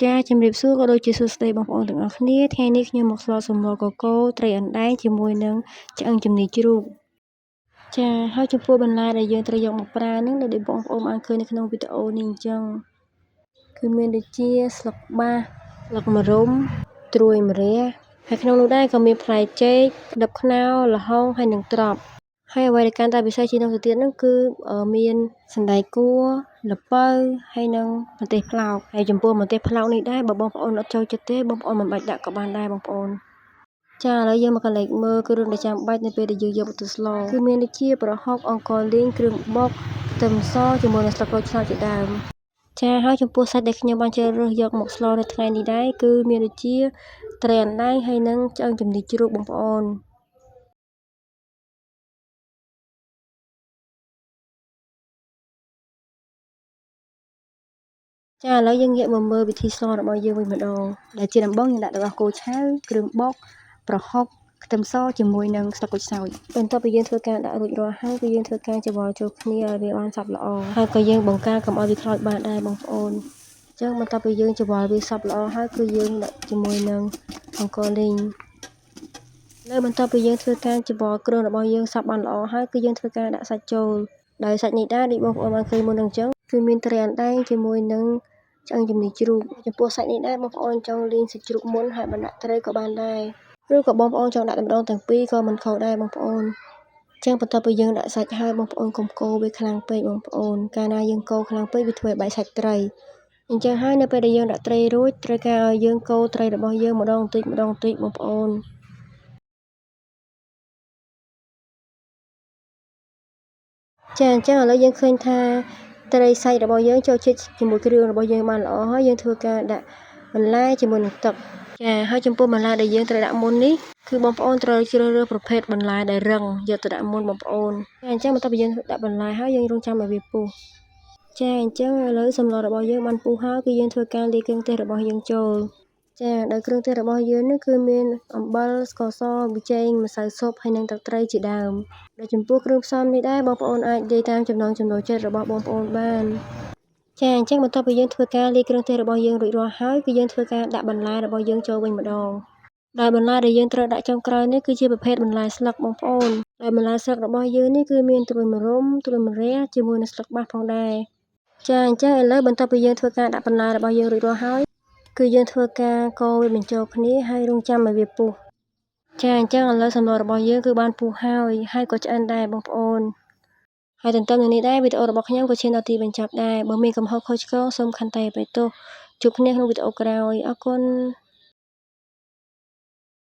ចាជំរាបសួរក៏ដូចជាសួស្តីបងប្អូនទាំងអស់គ្នាថ្ងៃនេះខ្ញុំមកស្លសម្លកកូរត្រីអណ្ដែងជាមួយនឹងឆ្អឹងជំនីជ្រូកចាហើយចំពោះបន្លែដែលយើងត្រូវយកមកប្រើហ្នឹងដែលបងប្អូនបានឃើញនៅក្នុងវីដេអូនេះអញ្ចឹងគឺមានដូចជាស្លឹកបាសស្លឹកម្រុំត្រួយម្រះហើយក្នុងនោះដែរក៏មានផ្លែចេកដិបខ្នុរល្ហុងហើយនិងត្រប់ហើយអ្វីដែលកាន់តែពិសេសជាងនោះទៅទៀតហ្នឹងគឺមានសណ្តែកគួរល្ពៅហើយនិងម្ទេសផ្លោកហើយចំពោះម្ទេសផ្លោកនេះដែរបើបងប្អូនអត់ចូលចិត្តទេបងប្អូនមិនបាច់ដាក់ក៏បានដែរបងប្អូនចាឥឡូវយើងមកកន្លែងមើលគ្រឿងដែលចាំបាច់នៅពេលដែលយើងយកមកទៅស្លគឺមានដូចជាប្រហុកអង្ករលីងគ្រឿងបុកខ្ទឹមសជាមួយនឹងស្លឹកក្រូចសើចជាដើមចាហើយចំពោះសាច់ដែលខ្ញុំបានជ្រើសរើសយកមកស្លនៅថ្ងៃនេះដែរគឺមានដូចជាត្រីអណ្ដែងហើយនិងឆ្អឹងជំនីជ្រូកបងប្អូនចាឥឡូវយើងងាកមកមើលវិធីស្លរបស់យើងវិញម្ដងដែលជាដំបូងយើងដាក់ទឹកដោះគោឆៅគ្រឿងបុកប្រហុកខ្ទឹមសជាមួយនឹងស្លឹកក្រូចសើចបន្ទាប់ពីយើងធ្វើការដាក់រួចរាល់ហើយគឺយើងធ្វើការច្របល់ចូលគ្នាឲ្យវាបានសព្វល្អហើយក៏យើងបង្ការកុំឲ្យវាខ្លោចបានដែរបងប្អូនអញ្ចឹងបន្ទាប់ពីយើងច្របល់វាសព្វល្អហើយគឺយើងដាក់ជាមួយនឹងអង្ករលីងលើបន្ទាប់ពីយើងធ្វើការច្របល់គ្រឿងរបស់យើងសព្វបានល្អហើយគឺយើងធ្វើការដាក់សាច់ចូលដោយសាច់នេះដែរដូចបងប្អូនបានឃើញមុននឹងអញ្ចឹងគឺមានត្រីអណ្ដែងជាមួយនឹងឆ្អឹងជំនីជ្រូកចំពោះសាច់នេះដែរបងប្អូនចង់លីងសាច់ជ្រូកមុនហើយបានដាក់ត្រីក៏បានដែរឬក៏បងប្អូនចង់ដាក់តែម្ដងទាំងពីរក៏មិនខុសដែរបងប្អូនចឹងបន្ទាប់ពីយើងដាក់សាច់ហើយបងប្អូនកុំកូរវាខ្លាំងពេកបងប្អូនកាលណាយើងកូរខ្លាំងពេកវាធ្វើឲ្យបែកសាច់ត្រីអញ្ចឹងហើយនៅពេលដែលយើងដាក់ត្រីរួចត្រូវការឲ្យយើងកូរត្រីរបស់យើងម្ដងបន្តិចម្ដងបន្តិចបងប្អូនចាអញ្ចឹងឥឡូវយើងឃើញថាត្រីសាច់របស់យើងចូលជាតិជាមួយគ្រឿងរបស់យើងបានល្អហើយយើងធ្វើការដាក់បន្លែជាមួយនឹងទឹកចាហើយចំពោះបន្លែដែលយើងត្រូវដាក់មុននេះគឺបងប្អូនត្រូវជ្រើសរើសប្រភេទបន្លែដែលរឹងយកទៅដាក់មុនបងប្អូនចាអញ្ចឹងបន្ទាប់ពីយើងដាក់បន្លែហើយយើងរង់ចាំឲ្យវាពុះចាអញ្ចឹងឥឡូវសម្លរបស់យើងបានពុះហើយគឺយើងធ្វើការលាយគ្រឿងទេសរបស់យើងចូលចាដោយគ្រឿងទេសរបស់យើងនេះគឺមានអំបិលស្ករសប៊ីចេងម្សៅស៊ុបហើយនិងទឹកត្រីជាដើមដោយចំពោះគ្រឿងផ្សំនេះដែរបងប្អូនអាចលាយតាមចំណង់ចំណូលចិត្តរបស់បងប្អូនបានចាអញ្ចឹងបន្ទាប់ពីយើងធ្វើការលាយគ្រឿងទេសរបស់យើងរួចរាល់ហើយគឺយើងធ្វើការដាក់បន្លែរបស់យើងចូលវិញម្ដងដោយបន្លែដែលយើងត្រូវដាក់ចុងក្រោយនេះគឺជាប្រភេទបន្លែស្លឹកបងប្អូនដោយបន្លែស្លឹករបស់យើងនេះគឺមានត្រួយម្រុំត្រួយម្រះជាមួយនឹងស្លឹកបាសផងដែរចាអញ្ចឹងឥឡូវបន្ទាប់ពីយើងធ្វើការដាក់បន្លែរបស់យើងរួចរាល់ហើយគឺយើងធ្វើការកូរវាបញ្ចូលគ្នាហើយរង់ចាំឲ្យវាពុះចាអញ្ចឹងឥឡូវសម្លរបស់យើងគឺបានពុះហើយក៏ឆ្អិនដែរបងប្អូនហើយទន្ទឹមនឹងនេះដែរវីដេអូរបស់ខ្ញុំក៏ឈានដល់ទីបញ្ចប់ដែរបើមានកំហុសខុសឆ្គងសូមខន្តីអភ័យទោសជួបគ្នាក្នុងវីដេអូក្រោយអរគុណ